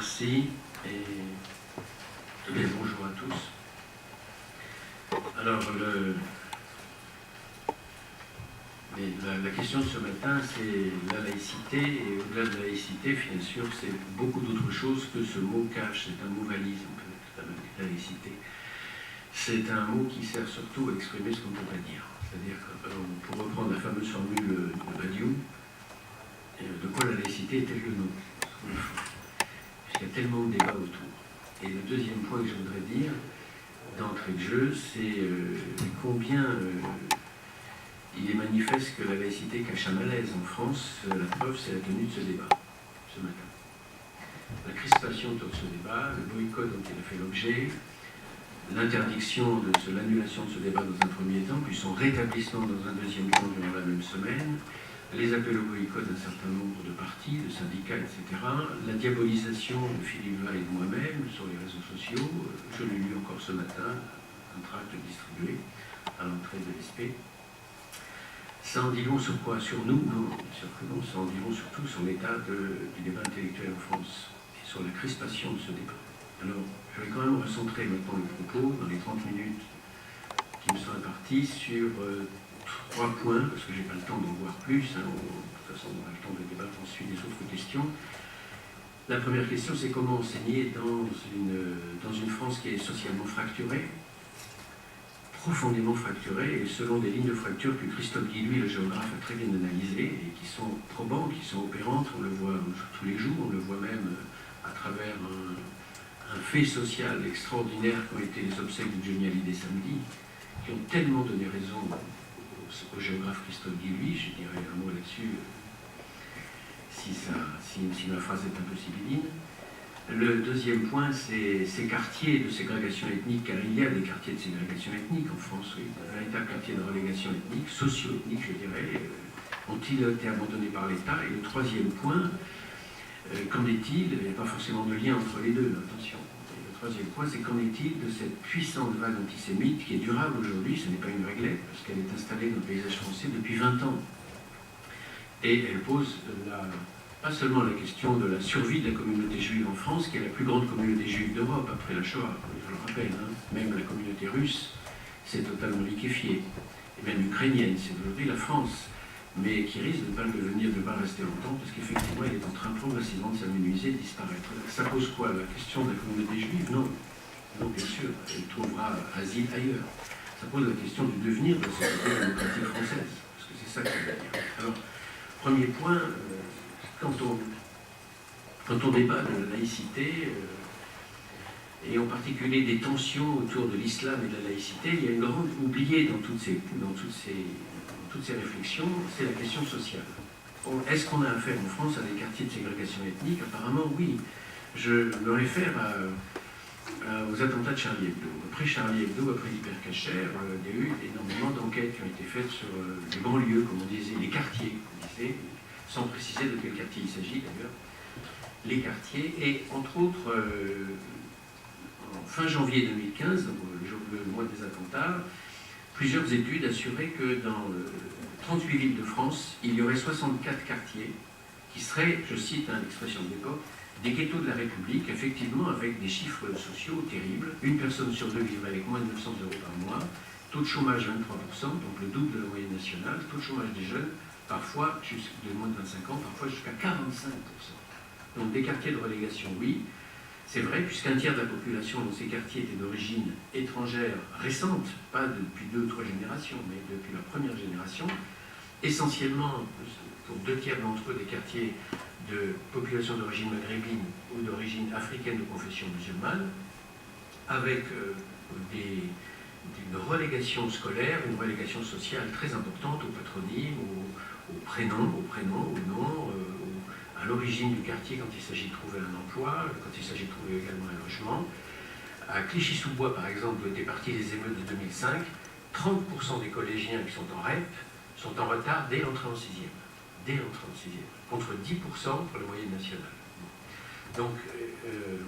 Merci et bonjour à tous. Alors, la question de ce matin, c'est la laïcité, et au-delà de la laïcité, bien sûr, c'est beaucoup d'autres choses que ce mot cache. C'est un mot valise, on peut dire, la laïcité. C'est un mot qui sert surtout à exprimer ce qu'on ne peut pas dire. C'est-à-dire, pour reprendre la fameuse formule de Badiou, de quoi la laïcité est-elle le nom? Puisqu'il y a tellement de débats autour. Et le deuxième point que je voudrais dire, d'entrée de jeu, c'est combien il est manifeste que la laïcité cache un malaise en France. La preuve, c'est la tenue de ce débat, ce matin. La crispation autour de ce débat, le boycott dont il a fait l'objet, l'interdiction de l'annulation de ce débat dans un premier temps, puis son rétablissement dans un deuxième temps durant la même semaine, les appels au boycott d'un certain nombre de partis, de syndicats, etc., la diabolisation de Philippe Val et de moi-même sur les réseaux sociaux, je l'ai lu encore ce matin, un tract distribué à l'entrée de l'ESP. Ça en dit long sur quoi? Sur nous? Non, bien sûr que non, ça en dit long surtout sur l'état du débat intellectuel en France et sur la crispation de ce débat. Alors, je vais quand même recentrer maintenant le propos dans les 30 minutes qui me sont imparties sur 3 points, parce que je n'ai pas le temps d'en voir plus, hein, de toute façon on a le temps de débattre ensuite des autres questions. La première question, c'est comment enseigner dans une France qui est socialement fracturée, profondément fracturée, et selon des lignes de fracture que Christophe Guilluy, le géographe, a très bien analysées, et qui sont probantes, qui sont opérantes, on le voit tous les jours, on le voit même à travers un fait social extraordinaire qui ont été les obsèques de Johnny Hallyday samedi, qui ont tellement donné raison au géographe Christophe Guilluy, je dirais un mot là-dessus, si ma phrase est un peu sibylline. Le deuxième point, c'est ces quartiers de ségrégation ethnique, car il y a des quartiers de ségrégation ethnique en France, oui, un véritable quartier de relégation ethnique, socio-ethnique, je dirais, ont-ils été abandonnés par l'État? Et le troisième point, qu'en est-il? Il n'y a pas forcément de lien entre les deux, attention. Le troisième point, c'est qu'en est-il de cette puissante vague antisémite qui est durable aujourd'hui? Ce n'est pas une réglette, parce qu'elle est installée dans le paysage français depuis 20 ans. Et elle pose pas seulement la question de la survie de la communauté juive en France, qui est la plus grande communauté juive d'Europe après la Shoah, je le rappelle, hein, même la communauté russe s'est totalement liquéfiée, et même ukrainienne, c'est aujourd'hui la France, mais qui risque de ne pas le devenir, de ne pas rester longtemps, parce qu'effectivement, elle est en train progressivement de s'amenuiser, de disparaître. Ça pose quoi? La question de la communauté juive? Non. Non, bien sûr, elle trouvera asile ailleurs. Ça pose la question du devenir de la société démocratique française, parce que c'est ça que ça veut dire. Alors, premier point, quand on débat de la laïcité, et en particulier des tensions autour de l'islam et de la laïcité, il y a une grande oubliée dans toutes ces réflexions, c'est la question sociale. Est-ce qu'on a affaire en France à des quartiers de ségrégation ethnique? Apparemment, oui. Je me réfère aux attentats de Charlie Hebdo. Après Charlie Hebdo, après l'hypercacher, il y a eu énormément d'enquêtes qui ont été faites sur les banlieues, comme on disait, les quartiers, comme on disait, sans préciser de quel quartier il s'agit d'ailleurs, les quartiers, et entre autres, en fin janvier 2015, le mois des attentats, plusieurs études assuraient que dans 38 villes de France, il y aurait 64 quartiers qui seraient, je cite l'expression de l'époque, des ghettos de la République, effectivement avec des chiffres sociaux terribles. Une personne sur deux vivrait avec moins de 900 € par mois, taux de chômage 23%, donc le double de la moyenne nationale, taux de chômage des jeunes, parfois de moins de 25 ans, parfois jusqu'à 45%. Donc des quartiers de relégation, oui. C'est vrai, puisqu'un tiers de la population dans ces quartiers était d'origine étrangère récente, pas depuis 2 ou 3 générations, mais depuis la première génération, essentiellement, pour 2 tiers d'entre eux, des quartiers de population d'origine maghrébine ou d'origine africaine de confession musulmane, avec une relégation scolaire, une relégation sociale très importante au patronyme, au prénom, au nom, à l'origine du quartier quand il s'agit de trouver un emploi, quand il s'agit de trouver également un logement. À Clichy-sous-Bois, par exemple, où étaient parties les émeutes de 2005, 30% des collégiens qui sont en REP sont en retard dès l'entrée en 6e. Dès l'entrée en 6e, contre 10% pour la moyenne nationale. Donc,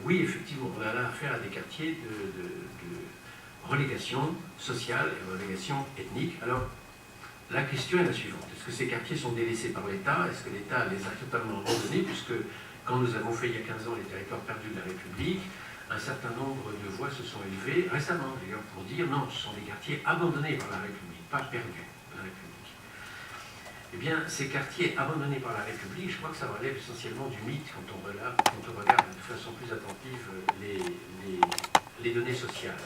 oui, effectivement, on a là affaire à des quartiers de relégation sociale et relégation ethnique. Alors, la question est la suivante. Est-ce que ces quartiers sont délaissés par l'État? Est-ce que l'État les a totalement abandonnés, puisque quand nous avons fait il y a 15 ans les territoires perdus de la République, un certain nombre de voix se sont élevées, récemment d'ailleurs, pour dire non, ce sont des quartiers abandonnés par la République, pas perdus de la République. Eh bien, ces quartiers abandonnés par la République, je crois que ça relève essentiellement du mythe quand on regarde de façon plus attentive les données sociales.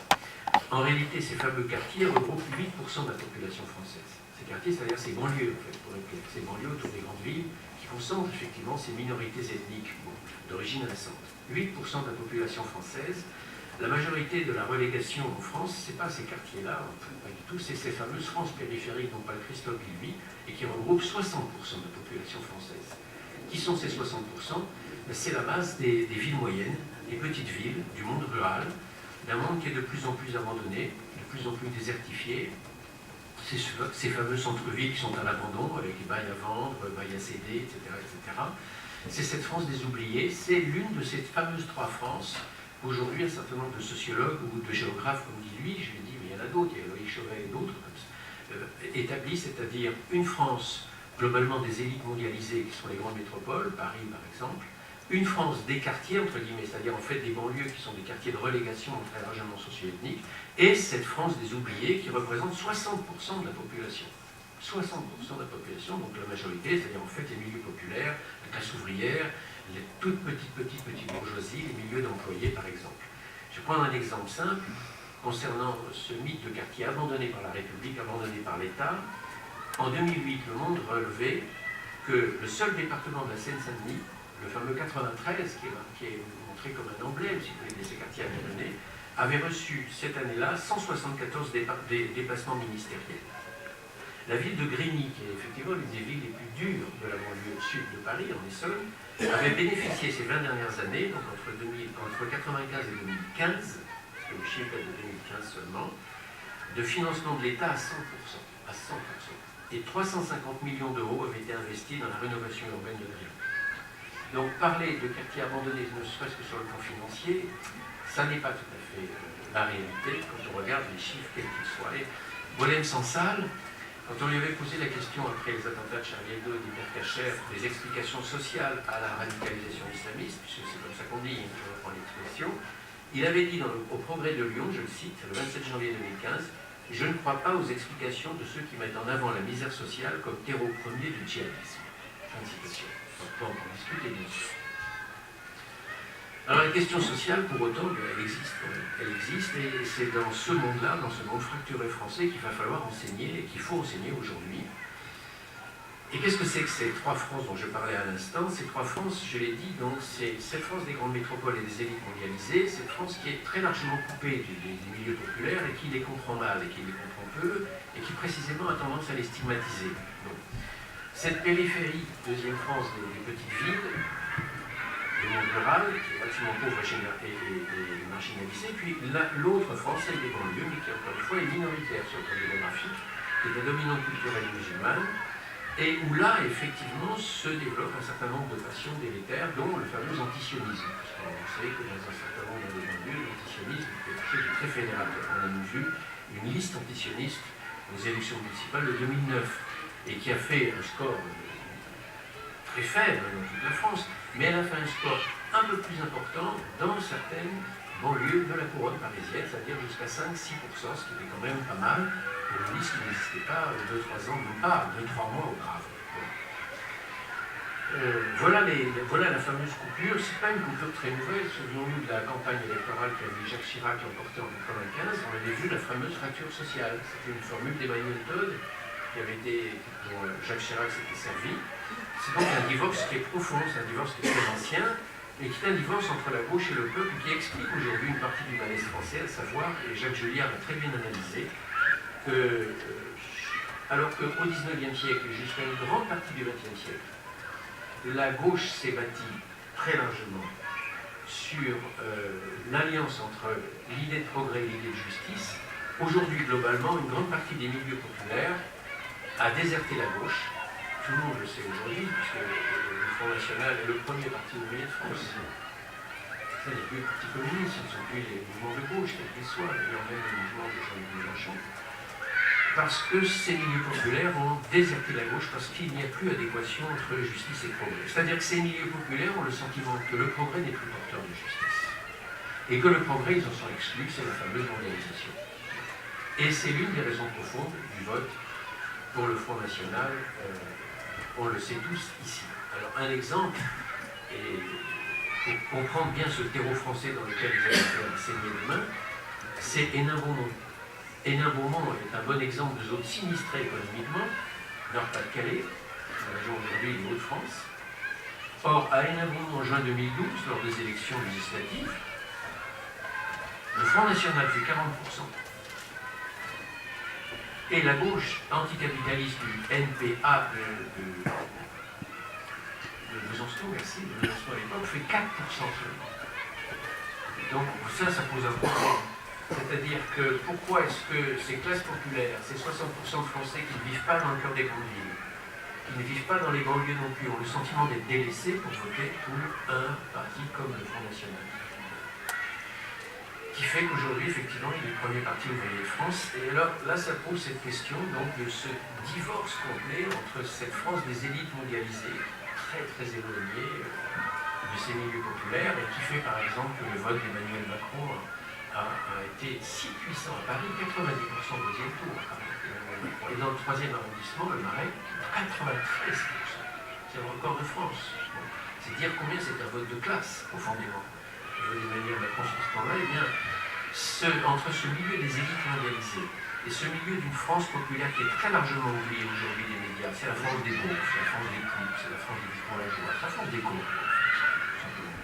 En réalité, ces fameux quartiers regroupent 8% de la population française. Ces quartiers, c'est-à-dire ces banlieues, en fait, pour être clair, ces banlieues autour des grandes villes qui concentrent effectivement ces minorités ethniques d'origine récente. 8% de la population française. La majorité de la relégation en France, ce n'est pas ces quartiers-là, pas du tout, c'est ces fameuses France périphériques dont parle Christophe Guilluy et qui regroupent 60% de la population française. Qui sont ces 60%? C'est la masse des villes moyennes, des petites villes, du monde rural, d'un monde qui est de plus en plus abandonné, de plus en plus désertifié. Ces fameux centres-villes qui sont à l'abandon, avec les bails à vendre, bails à céder, etc., etc. C'est cette France des oubliés, c'est l'une de ces fameuses trois France. Aujourd'hui, un certain nombre de sociologues ou de géographes, comme dit lui, je lui dis, mais il y en a d'autres, il y a Loïc Chauvet et d'autres, établissent, c'est-à-dire une France globalement des élites mondialisées qui sont les grandes métropoles, Paris par exemple, une France des quartiers, entre guillemets, c'est-à-dire en fait des banlieues qui sont des quartiers de relégation très largement socio-ethniques, et cette France des oubliés qui représente 60% de la population. 60% de la population, donc la majorité, c'est-à-dire en fait les milieux populaires, la classe ouvrière, les toutes petites bourgeoisies, les milieux d'employés par exemple. Je vais prendre un exemple simple concernant ce mythe de quartier abandonné par la République, abandonné par l'État. En 2008, Le Monde relevait que le seul département de la Seine-Saint-Denis, le fameux 93, qui est montré comme un emblème, si vous voulez, de ces quartiers abandonnés, avait reçu cette année-là 174 déplacements ministériels. La ville de Grigny, qui est effectivement l'une des villes les plus dures de la banlieue sud de Paris, en Essonne, avait bénéficié ces 20 dernières années, donc entre 1995 et 2015, le chiffre est de 2015 seulement, de financement de l'État à 100%. Et 350 millions d'euros avaient été investis dans la rénovation urbaine de la ville. Donc parler de quartiers abandonnés, ne serait-ce que sur le plan financier, ça n'est pas tout à fait la réalité quand on regarde les chiffres quels qu'ils soient. Bolem Sansal, quand on lui avait posé la question après les attentats de Charlie Hebdo et d'Hypercacher, des explications sociales à la radicalisation islamiste, puisque c'est comme ça qu'on dit, je reprends l'expression, il avait dit au Progrès de Lyon, je le cite, le 27 janvier 2015, « Je ne crois pas aux explications de ceux qui mettent en avant la misère sociale comme terreau premier du djihadisme. » Fin de citation. On peut en discuter, bien sûr. Alors la question sociale, pour autant, elle existe, et c'est dans ce monde-là, dans ce monde fracturé français, qu'il va falloir enseigner, et qu'il faut enseigner aujourd'hui. Et qu'est-ce que c'est que ces trois France dont je parlais à l'instant? Ces trois France, je l'ai dit, donc c'est cette France des grandes métropoles et des élites mondialisées, cette France qui est très largement coupée des milieux populaires et qui les comprend mal et qui les comprend peu, et qui précisément a tendance à les stigmatiser. Donc, cette périphérie, deuxième France des petites villes, du monde rural, qui est relativement pauvre et marginalisé, puis l'autre France, celle des banlieues, mais qui encore une fois est minoritaire sur le plan démographique, qui est la dominante culturelle musulmane, et où là, effectivement, se développe un certain nombre de passions délétères, dont le fameux antisionisme. Parce qu'on sait que dans un certain nombre de banlieues, l'antisionisme est quelque chose de très fédérateur. On a vu une liste antisioniste aux élections municipales de 2009, et qui a fait un score très faible dans toute la France, mais elle a fait un score un peu plus important dans certaines banlieues de la couronne parisienne, c'est-à-dire jusqu'à 5-6%, ce qui était quand même pas mal pour une liste qui n'existait pas 2-3 ans, non pas 2-3 mois auparavant. Voilà la fameuse coupure. Ce n'est pas une coupure très nouvelle. Souvenons-nous de la campagne électorale qu'avait Jacques Chirac emporté en 1995. On avait vu la fameuse fracture sociale. C'était une formule d'Emmanuel Todd dont Jacques Chirac s'était servi. C'est donc un divorce qui est profond, c'est un divorce qui est très ancien, et qui est un divorce entre la gauche et le peuple qui explique aujourd'hui une partie du malaise français, à savoir, et Jacques Julliard a très bien analysé, que alors qu'au XIXe siècle et jusqu'à une grande partie du XXe siècle, la gauche s'est bâtie très largement sur l'alliance entre l'idée de progrès et l'idée de justice. Aujourd'hui, globalement, une grande partie des milieux populaires a déserté la gauche. Tout le monde le sait aujourd'hui, puisque le Front National est le premier parti ouvrier de France. Ce n'est plus le Parti communiste, ce ne sont plus les mouvements de gauche, quels qu'ils soient, d'ailleurs même les mouvements de Jean-Luc Mélenchon. parce que ces milieux populaires ont déserté la gauche parce qu'il n'y a plus adéquation entre justice et progrès. C'est-à-dire que ces milieux populaires ont le sentiment que le progrès n'est plus porteur de justice. Et que le progrès, ils en sont exclus, c'est la fameuse mondialisation. Et c'est l'une des raisons profondes du vote pour le Front National, on le sait tous ici. Alors un exemple, et pour comprendre bien ce terreau français dans lequel ils avaient fait enseigner demain, c'est Hénin-Beaumont. Hénin-Beaumont est un bon exemple de zone sinistrée économiquement, Nord-Pas-de-Calais, la région aujourd'hui des Hauts-de-France. Or, à Hénin-Beaumont, en juin 2012, lors des élections législatives, le Front National fait 40%. Et la gauche anticapitaliste du NPA de Besançon, merci, de Besançon à l'époque, fait 4% seulement. Donc ça pose un problème. C'est-à-dire que pourquoi est-ce que ces classes populaires, ces 60% de Français qui ne vivent pas dans le cœur des grandes villes, qui ne vivent pas dans les banlieues non plus, ont le sentiment d'être délaissés pour voter pour un parti comme le Front National, qui fait qu'aujourd'hui, effectivement, il est le premier parti ouvrier de France. Et alors là, ça pose cette question donc, de ce divorce complet entre cette France des élites mondialisées, très très éloignée de ces milieux populaires, et qui fait par exemple que le vote d'Emmanuel Macron a été si puissant à Paris, 90% au deuxième tour à Paris. Et dans le 3e arrondissement, le Marais, 93%. C'est le record de France. Bon. C'est dire combien c'est un vote de classe, profondément. D'Emmanuel Macron sur ce temps-là, eh bien, entre ce milieu des élites mondialisées et ce milieu d'une France populaire qui est très largement oubliée aujourd'hui des médias, c'est la France des pauvres, c'est la France des couples, c'est la France des villageois, c'est la France des cours, simplement.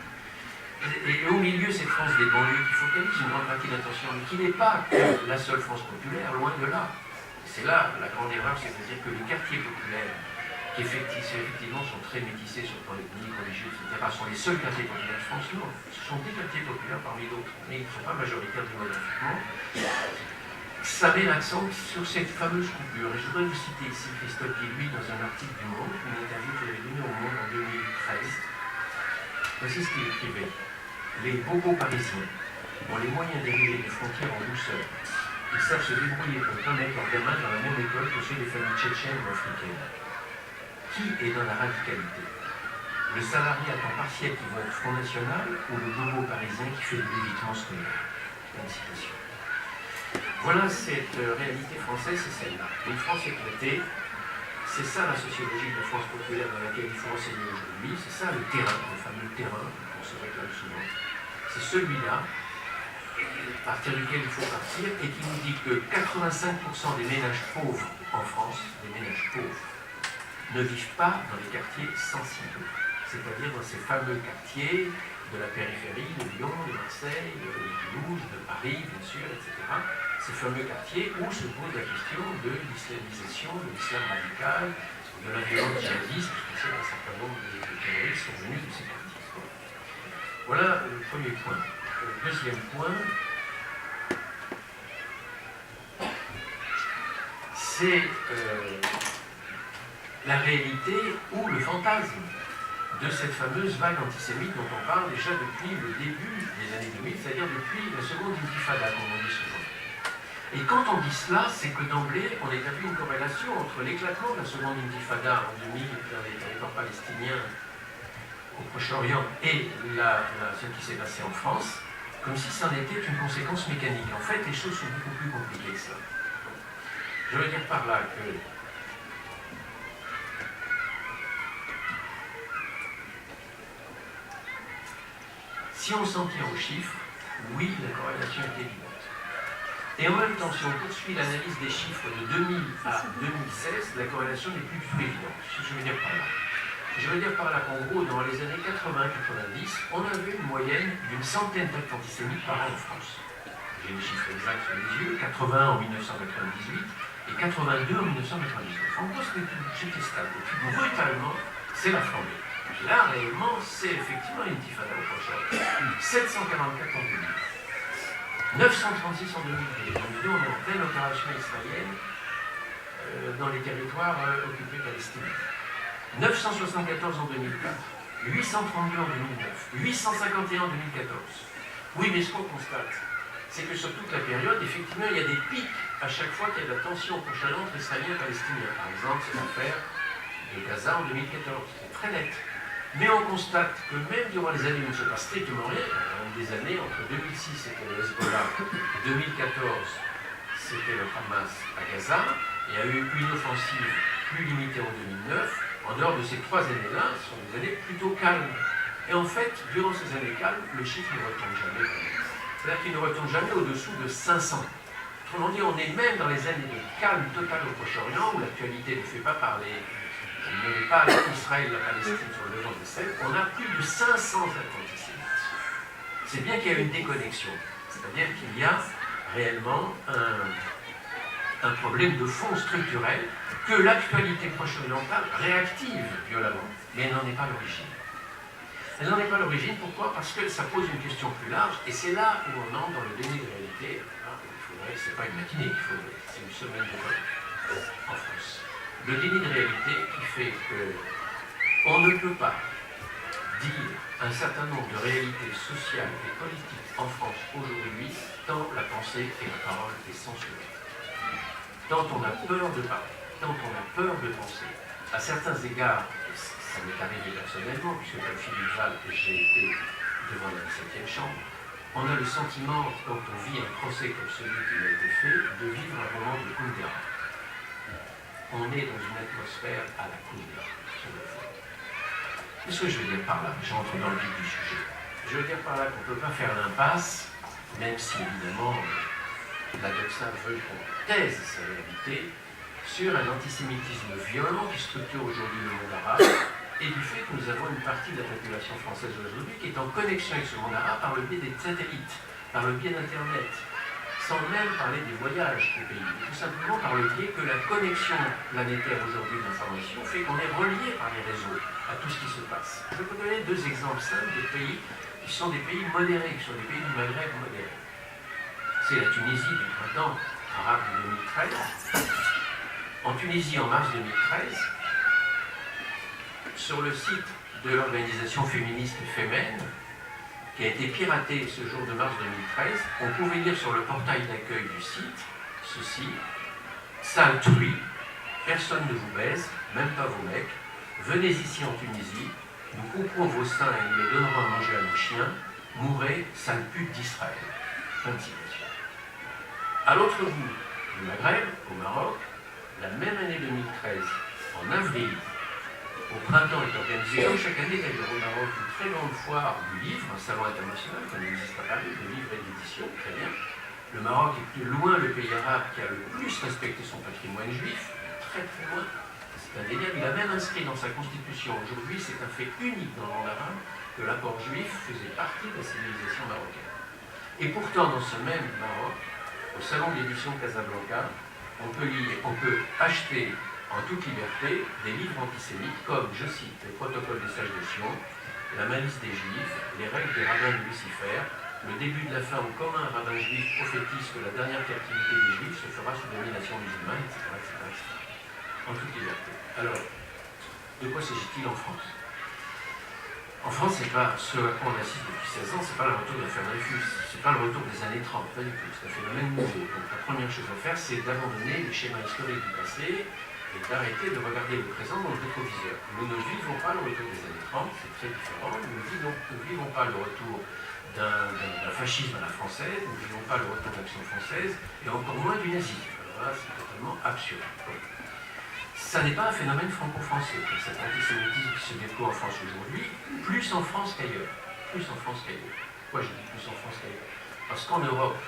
Et au milieu, cette France des banlieues qui focalise une grande partie d'attention, mais qui n'est pas que la seule France populaire, loin de là. C'est là la grande erreur, c'est-à-dire que les quartiers populaires, qui effectivement sont très métissés sur le plan ethnique, religieux, etc., sont les seuls quartiers populaires de France. Non, ce sont des quartiers populaires parmi d'autres, mais ils ne sont pas majoritaires démographiquement. Ça met l'accent sur cette fameuse coupure. Et je voudrais vous citer ici Christophe Guillouis dans un article du Monde, une interview qu'il avait donnée au Monde en 2013. Voici ce qu'il écrivait. Les bobos parisiens ont les moyens d'ériger les frontières en douceur. Ils savent se débrouiller pour ne pas mettre leurs gamins dans la même école que ceux des familles tchétchènes ou africaines. Qui est dans la radicalité? Le salarié à temps partiel qui vote Front National ou le bobo parisien qui fait de l'évitement scolaire? Une citation. Voilà cette réalité française, c'est celle-là. Une France éclatée, c'est ça la sociologie de la France populaire dans laquelle il faut enseigner aujourd'hui, c'est ça le terrain, le fameux terrain qu'on se réclame souvent. C'est celui-là, à partir duquel il faut partir, et qui nous dit que 85% des ménages pauvres en France, des ménages pauvres, ne vivent pas dans les quartiers sensibles, c'est-à-dire dans ces fameux quartiers de la périphérie, de Lyon, de Marseille, de Toulouse, de Paris, bien sûr, etc. Ces fameux quartiers où se pose la question de l'islamisation, de l'islam radical, de la violence djihadiste, parce que un certain nombre de terroristes sont venus de ces quartiers. Voilà le premier point. Le deuxième point, c'est la réalité ou le fantasme de cette fameuse vague antisémite dont on parle déjà depuis le début des années 2000, c'est-à-dire depuis la seconde intifada, comme on dit souvent. Et quand on dit cela, c'est que d'emblée, on établit une corrélation entre l'éclatement de la seconde intifada en 2000 dans les territoires palestiniens au Proche-Orient et ce qui s'est passé en France, comme si ça en était une conséquence mécanique. En fait, les choses sont beaucoup plus compliquées que ça. Je veux dire par là que si on s'en tient aux chiffres, oui, la corrélation est évidente. Et en même temps, si on poursuit l'analyse des chiffres de 2000 à 2016, la corrélation n'est plus du tout évidente. Ce que je veux dire par là. Je veux dire par là qu'en gros, dans les années 80-90, on avait une moyenne d'une centaine d'actes antisémites par an en France. J'ai les chiffres exacts sous les yeux, 80 en 1998 et 82 en 1999. En gros, c'était stable. Et puis brutalement, c'est la flambée. Là, réellement, c'est effectivement l'intifada au prochain. 744 en 2000. 936 en 2002. En 2002, on est en pleine opération israélienne dans les territoires occupés palestiniens. 974 en 2004. 832 en 2009. 851 en 2014. Oui, mais ce qu'on constate, c'est que sur toute la période, effectivement, il y a des pics à chaque fois qu'il y a de la tension prochaine entre Israéliens et Palestiniens. Par exemple, c'est l'affaire de Gaza en 2014, c'est très net. Mais on constate que même durant les années où il ne se passe strictement rien, des années entre 2006 c'était le Hezbollah, 2014 c'était le Hamas à Gaza, il y a eu une offensive plus limitée en 2009. En dehors de ces 3 années-là, ce sont des années plutôt calmes. Et en fait, durant ces années calmes, le chiffre ne retombe jamais. C'est-à-dire qu'il ne retombe jamais au-dessous de 500. Autrement dit, on est même dans les années de calme total au Proche-Orient, où l'actualité ne fait pas parler, on ne met pas Israël et la Palestine sur le devant de scène, on a plus de 500 actes antisémites. C'est bien qu'il y a une déconnexion. C'est-à-dire qu'il y a réellement un problème de fond structurel que l'actualité proche-orientale réactive violemment, mais elle n'en est pas l'origine. Elle n'en est pas l'origine, pourquoi? Parce que ça pose une question plus large, et c'est là où on entre dans le déni de réalité. C'est pas une matinée qu'il faudrait, c'est une semaine de vote en France. Le déni de réalité qui fait qu'on ne peut pas dire un certain nombre de réalités sociales et politiques en France aujourd'hui, tant la pensée et la parole est censurée. Tant on a peur de parler, tant on a peur de penser. À certains égards, ça m'est arrivé personnellement, puisque comme Philippe Val, j'ai été devant la 17e chambre, on a le sentiment, quand on vit un procès comme celui qui m'a été fait, de vivre un moment de Kundera. On est dans une atmosphère à la Kundera, sur le fond. Qu'est-ce que je veux dire par là? J'entre dans le vif du sujet. Je veux dire par là qu'on ne peut pas faire l'impasse, même si évidemment la doxa veut qu'on taise sa réalité, sur un antisémitisme violent qui structure aujourd'hui le monde arabe, et du fait que nous avons une partie de la population française aujourd'hui qui est en connexion avec ce monde arabe par le biais des satellites, par le biais d'Internet, sans même parler des voyages au pays, tout simplement par le biais que la connexion planétaire aujourd'hui de l'information fait qu'on est relié par les réseaux à tout ce qui se passe. Je peux donner 2 exemples simples de pays qui sont des pays modérés, qui sont des pays du Maghreb modérés. C'est la Tunisie du printemps arabe de 2013. En Tunisie, en mars 2013, sur le site de l'organisation féministe Femen, qui a été piraté ce jour de mars 2013, on pouvait lire sur le portail d'accueil du site ceci: sale truie, personne ne vous baise, même pas vos mecs, venez ici en Tunisie, nous couperons vos seins et nous les donnerons à manger à nos chiens, mourrez, sale pute d'Israël. Fin de citation. À l'autre bout du Maghreb, au Maroc, la même année 2013, en avril, au printemps est organisée, comme chaque année d'ailleurs au Maroc, une très grande foire du livre, un salon international comme il existe à Paris, de livres et d'édition, très bien. Le Maroc est de loin le pays arabe qui a le plus respecté son patrimoine juif, très très loin. C'est indéniable. Il a même inscrit dans sa constitution aujourd'hui, c'est un fait unique dans le monde arabe, que l'apport juif faisait partie de la civilisation marocaine. Et pourtant, dans ce même Maroc, au salon d'édition Casablanca, on peut acheter en toute liberté des livres antisémites comme, je cite, le protocole des sages de Sion, la malice des Juifs, les règles des rabbins de Lucifer, le début de la fin où comme un rabbin juif prophétise que la dernière captivité des Juifs se fera sous domination musulmane, etc. En toute liberté. Alors, de quoi s'agit-il en France? En France, c'est pas ce à quoi on assiste depuis 16 ans, c'est pas le retour de l'affaire Dreyfus, c'est pas le retour des années 30, pas du tout, c'est un phénomène nouveau. Donc la première chose à faire, c'est d'abandonner les schémas historiques du passé et d'arrêter de regarder le présent dans le rétroviseur. Nous ne vivons pas le retour des années 30, c'est très différent, nous ne vivons pas le retour d'un fascisme à la française, nous ne vivons pas le retour de l'action française, et encore moins du nazisme. Alors là, c'est totalement absurde. Ça n'est pas un phénomène franco-français, cet antisémitisme qui se déploie en France aujourd'hui, plus en France qu'ailleurs. Plus en France qu'ailleurs. Pourquoi je dis plus en France qu'ailleurs? Parce qu'en Europe,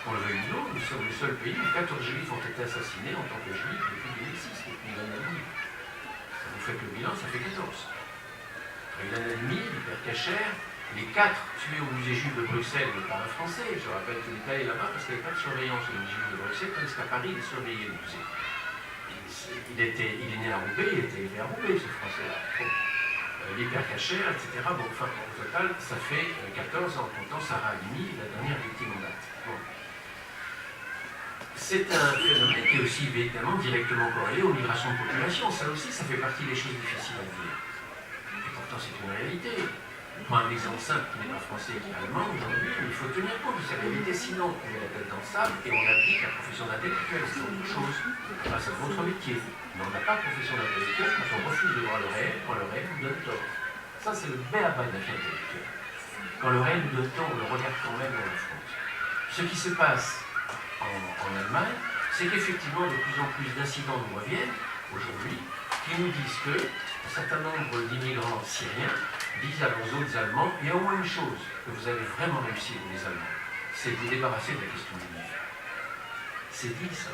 qu'on le veuille ou non, nous sommes le seul pays où 14 juifs ont été assassinés en tant que juifs depuis 2006, depuis une année et demie. Vous faites le bilan, ça fait 14. Après une année et demie, l'hyper cachère, les 4 tués au musée juif de Bruxelles par un Français. Je rappelle que l'État est là-bas parce qu'il n'y avait pas de surveillance au musée juif de Bruxelles, tandis qu'à Paris, il surveillait le musée. Il est né à Roubaix, il était élevé à Roubaix, ce Français-là. L'hyper cachère, etc. Bon, enfin, au total, ça fait 14 en comptant Sarah Halimi, la dernière victime en date. Bon. C'est un phénomène qui est aussi évidemment directement corrélé aux migrations de population. Ça aussi, ça fait partie des choses difficiles à dire. Et pourtant, c'est une réalité. Je prends un exemple simple qui n'est pas français, qui est allemand aujourd'hui, mais il faut tenir compte de cette réalité, sinon on met la tête dans le sable et on applique la profession d'intellectuel, c'est autre chose. Enfin, c'est votre métier. Mais on n'a pas de profession d'intellectuel quand on refuse de voir le réel, quand le réel nous donne tort. Ça, c'est le béaba de la vie intellectuelle. Quand le réel nous donne tort, on le regarde quand même dans la France. Ce qui se passe en Allemagne, c'est qu'effectivement, de plus en plus d'incidents nous reviennent aujourd'hui, qui nous disent que un certain nombre d'immigrants syriens disent à leurs autres Allemands, il y a au moins une chose que vous avez vraiment réussi, vous les Allemands, c'est de vous débarrasser de la question du juif. C'est dit ça.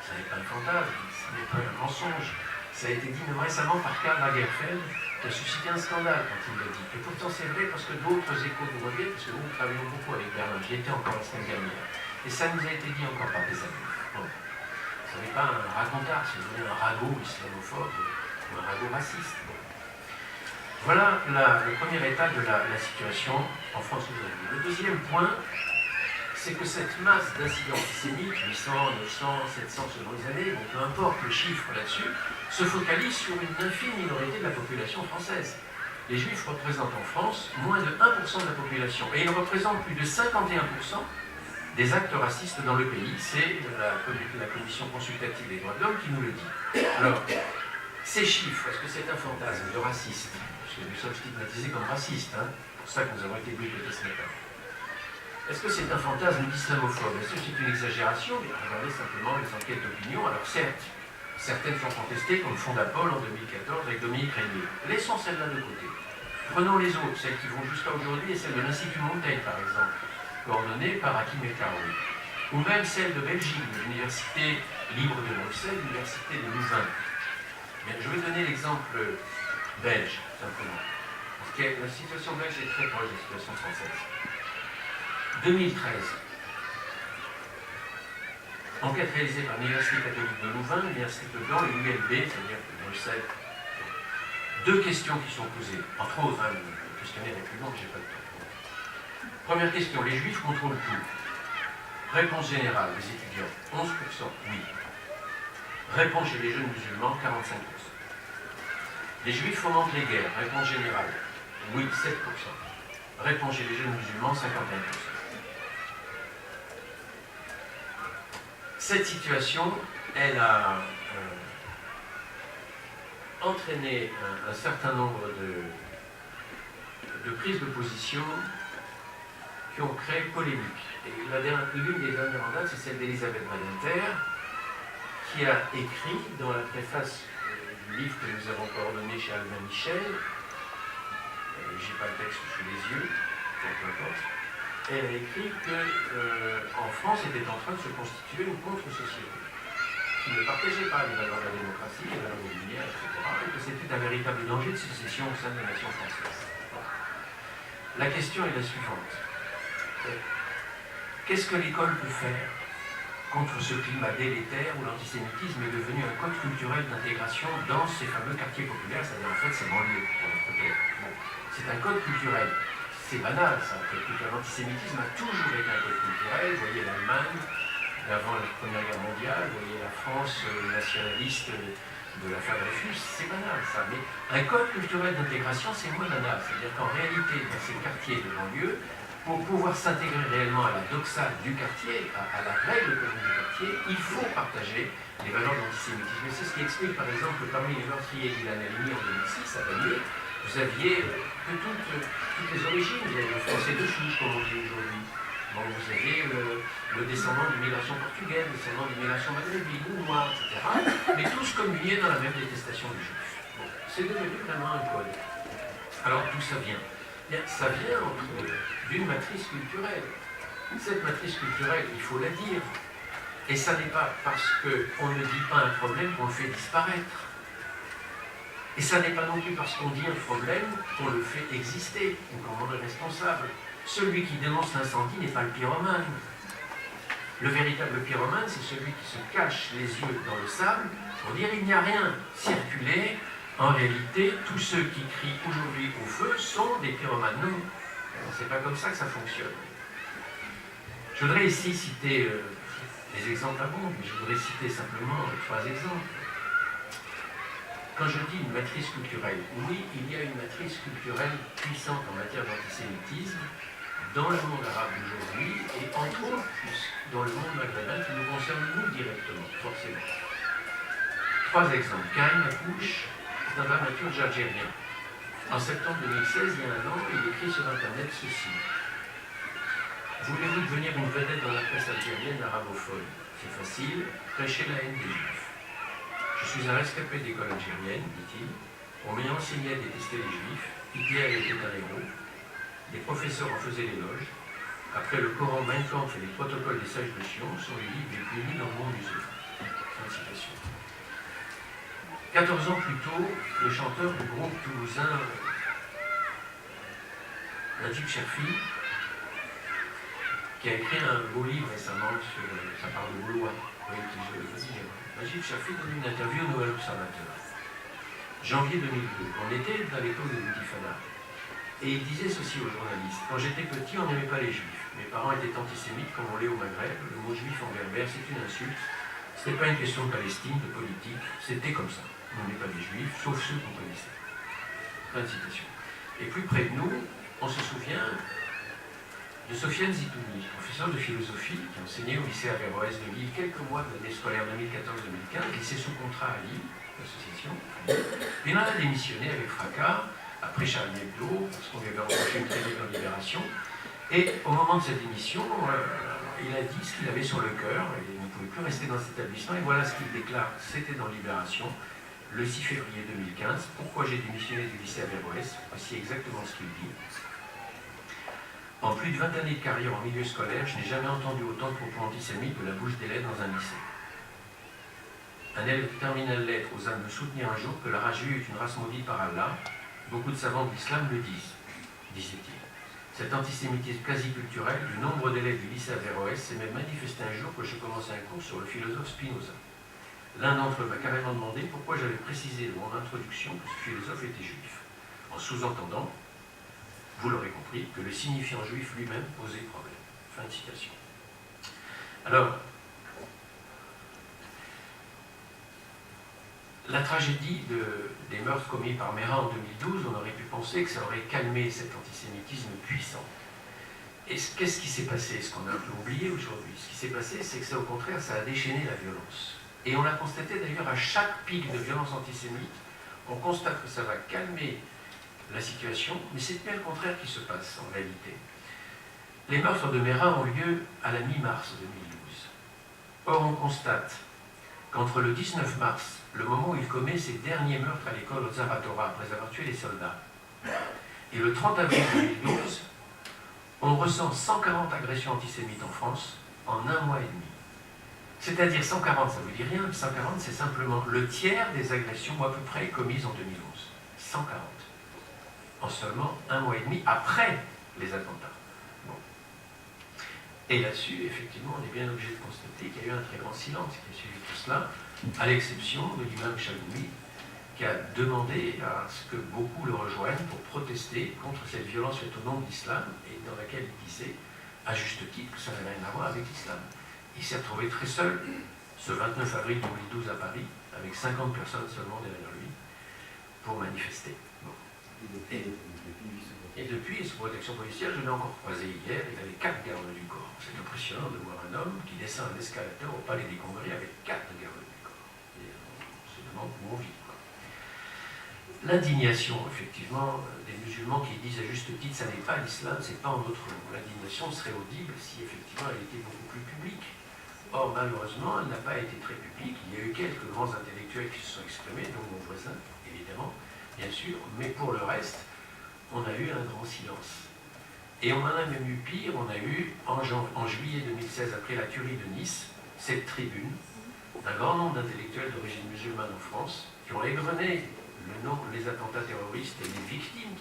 Ça n'est pas un fantasme, ce n'est pas un mensonge. Ça a été dit même récemment par Karl Lagerfeld, qui a suscité un scandale quand il l'a dit. Et pourtant c'est vrai parce que d'autres échos nous reviennent, parce que nous travaillons beaucoup avec Berlin. J'y étais encore la semaine dernière. Et ça nous a été dit encore par des amis. Bon. Ce n'est pas un racontard, c'est un ragot islamophobe ou un ragot raciste. Bon. Voilà le premier état de la situation en France aujourd'hui. Le deuxième point, c'est que cette masse d'incidents antisémites, 800, 900, 700 selon les années, bon, peu importe le chiffre là-dessus, se focalise sur une infime minorité de la population française. Les Juifs représentent en France moins de 1% de la population, et ils représentent plus de 51% des actes racistes dans le pays. C'est la Commission consultative des droits de l'homme qui nous le dit. Alors, ces chiffres, est-ce que c'est un fantasme de raciste? Parce que nous sommes stigmatisés comme racistes, hein, c'est pour ça que nous avons été boycottés ce matin. Est-ce que c'est un fantasme d'islamophobe? Est-ce que c'est une exagération? Regardez simplement les enquêtes d'opinion. Alors certes, certaines sont contestées, comme Fondapol en 2014 avec Dominique Régnier. Laissons celles-là de côté. Prenons les autres, celles qui vont jusqu'à aujourd'hui, et celle de l'Institut Montaigne, par exemple, coordonnée par Hakim El Karoui. Ou même celle de Belgique, de l'Université libre de Bruxelles, l'Université de Louvain. Mais je vais donner l'exemple belge, simplement. Parce que la situation belge est très proche de la situation française. 2013. Enquête réalisée par l'Université catholique de Louvain, l'Université de Gand et l'ULB, c'est-à-dire de Bruxelles. Deux questions qui sont posées. Entre autres, hein, le questionnaire est plus long, j'ai pas le temps. Première question, les Juifs contrôlent tout. Réponse générale, les étudiants, 11%, oui. Réponse chez les jeunes musulmans, 45%. Les Juifs fomentent les guerres, réponse générale, oui, 7%. Réponse chez les jeunes musulmans, 51%. Cette situation, elle a entraîné un certain nombre de prises de position qui ont créé polémique. Et l'une des dernières en date, c'est celle d'Elisabeth Badinter, qui a écrit dans la préface du livre que nous avons coordonné chez Albin Michel, j'ai pas le texte sous les yeux, peu importe. Elle a écrit qu'en France était en train de se constituer une contre-société qui ne partageait pas les valeurs de la démocratie, les valeurs ouvrières, etc., et que c'était un véritable danger de sécession au sein de la nation française. La question est la suivante. Qu'est-ce que l'école peut faire contre ce climat délétère où l'antisémitisme est devenu un code culturel d'intégration dans ces fameux quartiers populaires, c'est-à-dire en fait ces banlieues, pour être clair. Bon, c'est un code culturel. C'est banal, ça. L'antisémitisme a toujours été un code culturel. Vous voyez l'Allemagne, avant la Première Guerre mondiale, vous voyez la France nationaliste de l'affaire Dreyfus, c'est banal, ça. Mais un code culturel d'intégration, c'est moins banal. C'est-à-dire qu'en réalité, dans ces quartiers de banlieue, pour pouvoir s'intégrer réellement à la doxa du quartier, à la règle commune du quartier, il faut partager les valeurs de l'antisémitisme. Et c'est ce qui explique, par exemple, que parmi les meurtriers d'Ilan Halimi en 2006 à Bagneux, vous aviez toutes les origines. Vous avez le français de souche, comme on dit aujourd'hui. Bon, vous aviez le descendant d'immigration portugaise, le descendant d'immigration maghrébine, ou noire, etc. Mais tous communiés dans la même détestation des juifs. Bon, c'est devenu vraiment un code. Alors, d'où ça vient? Bien, ça vient d'une matrice culturelle. Cette matrice culturelle, il faut la dire. Et ça n'est pas parce qu'on ne dit pas un problème qu'on le fait disparaître. Et ça n'est pas non plus parce qu'on dit un problème qu'on le fait exister ou qu'on en est responsable. Celui qui dénonce l'incendie n'est pas le pyromane. Le véritable pyromane, c'est celui qui se cache les yeux dans le sable pour dire il n'y a rien. Circuler, en réalité, tous ceux qui crient aujourd'hui au feu sont des pyromanes. Non, c'est pas comme ça que ça fonctionne. Je voudrais ici citer des exemples à bon, mais je voudrais citer simplement 3 exemples. Quand je dis une matrice culturelle, oui, il y a une matrice culturelle puissante en matière d'antisémitisme dans le monde arabe d'aujourd'hui et entre autres dans le monde maghrébin qui nous concerne nous directement, forcément. 3 exemples. Karim Akouche est un dramaturge algérien. En septembre 2016, il y a un an, il écrit sur Internet ceci. Voulez-vous devenir une vedette dans la presse algérienne arabophone? C'est facile, prêchez la haine des Juifs. Je suis un rescapé d'école algérienne, dit-il. On m'y enseignait à détester les Juifs. Hitler était un héros. Les professeurs en faisaient l'éloge. Après le Coran, Mein Kampf et les protocoles des sages de Sion sont les livres les plus lus dans le monde musulman. Fin de citation. 14 ans plus tôt, le chanteur du groupe toulousain Najib Cherfi, qui a écrit un beau livre récemment sur ça parle de Gaulois, oui, je veux dire. Najib Cherfi donne une interview au Nouvel Observateur. Janvier 2002, on était à l'époque de l'Intifada. Et il disait ceci aux journalistes. Quand j'étais petit, on n'aimait pas les juifs. Mes parents étaient antisémites, comme on l'est au Maghreb. Le mot juif en berbère, c'est une insulte. Ce n'était pas une question de Palestine, de politique. C'était comme ça. On n'aimait pas les juifs, sauf ceux qu'on connaissait. Fin de citation. Et plus près de nous, on se souvient de Sofiane Zitouni, professeur de philosophie, qui enseignait au lycée Averroès de Lille quelques mois de l'année scolaire 2014-2015, lycée sous contrat à Lille, l'association. Il en a démissionné avec fracas, après Charlie Hebdo, parce qu'on lui avait embauché une télé en Libération. Et au moment de sa démission, il a dit ce qu'il avait sur le cœur, il ne pouvait plus rester dans cet établissement, et voilà ce qu'il déclare, c'était dans Libération, le 6 février 2015, pourquoi j'ai démissionné du lycée Averroès, voici exactement ce qu'il dit. En plus de 20 années de carrière en milieu scolaire, je n'ai jamais entendu autant de propos antisémites de la bouche d'élèves dans un lycée. Un élève de terminale lettres osa me soutenir un jour que la race juive est une race maudite par Allah. Beaucoup de savants de l'islam le disent, disait-il. Cet antisémitisme quasi-culturel du nombre d'élèves du lycée Averroès s'est même manifesté un jour que je commençais un cours sur le philosophe Spinoza. L'un d'entre eux m'a carrément demandé pourquoi j'avais précisé dans mon introduction que ce philosophe était juif, en sous-entendant, vous l'aurez compris, que le signifiant juif lui-même posait problème. Fin de citation. Alors, la tragédie des meurtres commis par Mera en 2012, on aurait pu penser que ça aurait calmé cet antisémitisme puissant. Et qu'est-ce qui s'est passé? Ce qu'on a un peu oublié aujourd'hui, ce qui s'est passé, c'est que ça, au contraire, ça a déchaîné la violence. Et on l'a constaté d'ailleurs à chaque pic de violence antisémite, on constate que ça va calmer la situation, mais c'est bien le contraire qui se passe en réalité. Les meurtres de Mera ont lieu à la mi-mars 2012. Or, on constate qu'entre le 19 mars, le moment où il commet ses derniers meurtres à l'école au Zaratora, après avoir tué les soldats, et le 30 avril 2012, on ressent 140 agressions antisémites en France en un mois et demi. C'est-à-dire 140, ça ne vous dit rien, mais 140, c'est simplement le tiers des agressions à peu près commises en 2011. 140. En seulement un mois et demi après les attentats. Bon. Et là-dessus, effectivement, on est bien obligé de constater qu'il y a eu un très grand silence qui a suivi tout cela, à l'exception de l'imam Chaloumi, qui a demandé à ce que beaucoup le rejoignent pour protester contre cette violence faite au nom de l'islam, et dans laquelle il disait, à juste titre, que ça n'avait rien à voir avec l'islam. Il s'est retrouvé très seul, ce 29 avril 2012 à Paris, avec 50 personnes seulement derrière lui, pour manifester. Bon. Et depuis, sous protection policière, je l'ai encore croisé hier, il avait 4 gardes du corps. C'est impressionnant de voir un homme qui descend un escalator au palais des Congrès avec 4 gardes du corps. Et on se demande où on vit. L'indignation, effectivement, des musulmans qui disent à juste titre, ça n'est pas l'islam, c'est pas en notre nom. L'indignation serait audible si effectivement elle était beaucoup plus publique. Or, malheureusement, elle n'a pas été très publique. Il y a eu quelques grands intellectuels qui se sont exprimés, dont mon voisin, évidemment, bien sûr, mais pour le reste, on a eu un grand silence. Et on en a même eu pire, on a eu, en juillet 2016, après la tuerie de Nice, cette tribune d'un grand nombre d'intellectuels d'origine musulmane en France, qui ont égrené les attentats terroristes et les victimes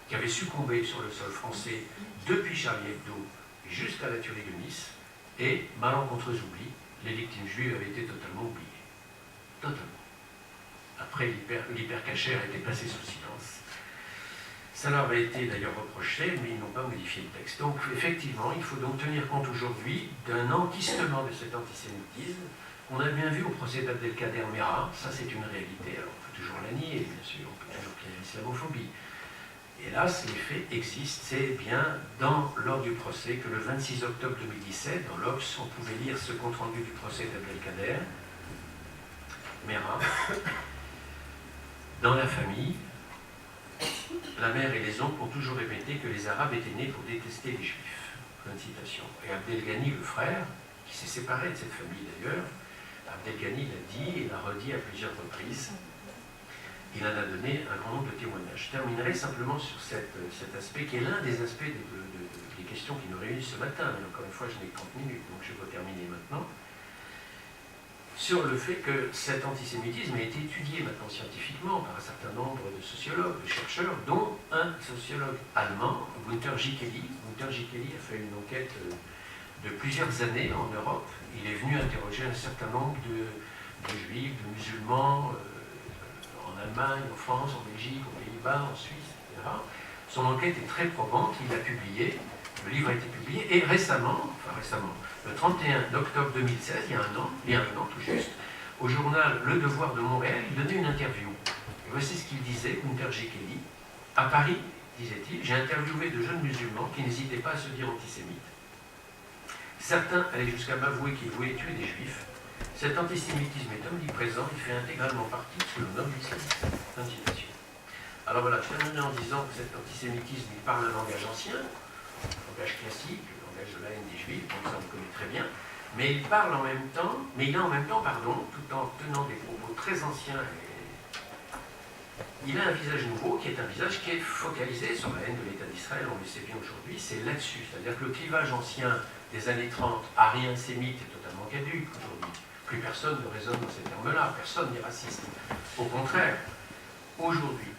qui avaient succombé sur le sol français depuis Charlie Hebdo jusqu'à la tuerie de Nice, et, malencontreux oubli, les victimes juives avaient été totalement oubliées. Totalement. Après, l'hypercacher a été placé sous silence. Ça leur a été d'ailleurs reproché, mais ils n'ont pas modifié le texte. Donc, effectivement, il faut donc tenir compte aujourd'hui d'un enquistement de cet antisémitisme On a bien vu au procès d'Abdelkader Merah, ça c'est une réalité, alors on peut toujours la nier, bien sûr, on peut toujours qu'il y a l'islamophobie. Hélas, les faits existent, c'est bien lors du procès que le 26 octobre 2017, dans l'Obs, on pouvait lire ce compte-rendu du procès d'Abdelkader Merah. Dans la famille, la mère et les oncles ont toujours répété que les Arabes étaient nés pour détester les Juifs. Fin de citation. Et Abdelghani, le frère, qui s'est séparé de cette famille d'ailleurs, Abdelghani l'a dit et l'a redit à plusieurs reprises. Il en a donné un grand nombre de témoignages. Je terminerai simplement sur cet aspect qui est l'un des aspects des questions qui nous réunissent ce matin. Mais encore une fois, je n'ai que 30 minutes, donc je vais terminer maintenant. Sur le fait que cet antisémitisme a été étudié maintenant scientifiquement par un certain nombre de sociologues, de chercheurs, dont un sociologue allemand, Günter Jikeli. Günter Jikeli a fait une enquête de plusieurs années en Europe. Il est venu interroger un certain nombre de juifs, de musulmans, en Allemagne, en France, en Belgique, aux Pays-Bas, en Suisse, etc. Son enquête est très probante, il l'a publiée, le livre a été publié, et récemment, le 31 octobre 2016, il y a un an tout juste, au journal Le Devoir de Montréal, il donnait une interview. Et voici ce qu'il disait, Günter Jikeli. À Paris, disait-il, j'ai interviewé de jeunes musulmans qui n'hésitaient pas à se dire antisémites. Certains allaient jusqu'à m'avouer qu'ils voulaient tuer des juifs. Cet antisémitisme est omniprésent, il fait intégralement partie de ce que l'on nomme l'islamisme. Fin de citation. Alors voilà, je terminerai en disant que cet antisémitisme, il parle un langage ancien, un langage classique, le langage de la haine des juifs, donc ça on le connaît très bien, mais il parle en même temps, tout en tenant des propos très anciens, il a un visage nouveau qui est un visage qui est focalisé sur la haine de l'État d'Israël, on le sait bien aujourd'hui, c'est là-dessus, c'est-à-dire que le clivage ancien des années 30, arien-sémite, est totalement caduque aujourd'hui. Plus personne ne raisonne dans ces termes-là, personne n'est raciste. Au contraire, aujourd'hui,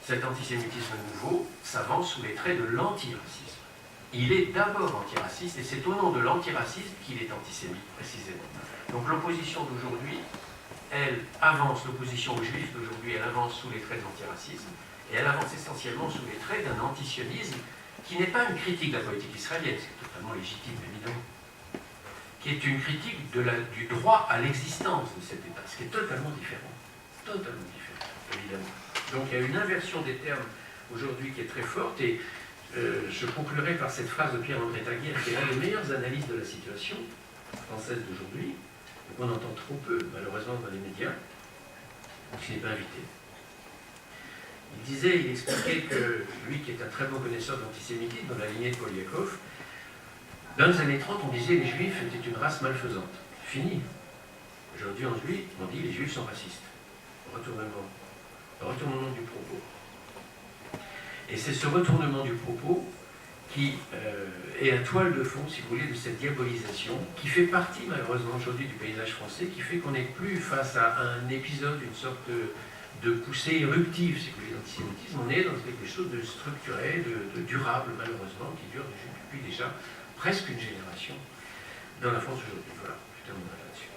cet antisémitisme nouveau s'avance sous les traits de l'antiracisme. Il est d'abord antiraciste, et c'est au nom de l'antiracisme qu'il est antisémite, précisément. Donc l'opposition d'aujourd'hui, elle avance, l'opposition aux juifs d'aujourd'hui, elle avance sous les traits de l'antiracisme, et elle avance essentiellement sous les traits d'un antisionisme qui n'est pas une critique de la politique israélienne, c'est totalement légitime, évidemment, qui est une critique du droit à l'existence de cet État, ce qui est totalement différent, évidemment. Donc il y a une inversion des termes aujourd'hui qui est très forte, et je conclurai par cette phrase de Pierre-André Taguier, qui est l'un des meilleures analyses de la situation française d'aujourd'hui, qu'on entend trop peu, malheureusement, dans les médias, qui n'est pas invité. Il expliquait que lui, qui est un très bon connaisseur d'antisémitisme, dans la lignée de Poliakov, dans les années 30, on disait que les juifs étaient une race malfaisante. Fini. Aujourd'hui, on dit que les juifs sont racistes. Retournement du propos. Et c'est ce retournement du propos qui est la toile de fond, si vous voulez, de cette diabolisation, qui fait partie, malheureusement, aujourd'hui du paysage français, qui fait qu'on n'est plus face à un épisode, une sorte de poussée éruptive, si vous voulez, d'antisémitisme. On est dans quelque chose de structuré, de durable, malheureusement, qui dure depuis déjà presque une génération dans la France aujourd'hui. Voilà, je terminerai là-dessus.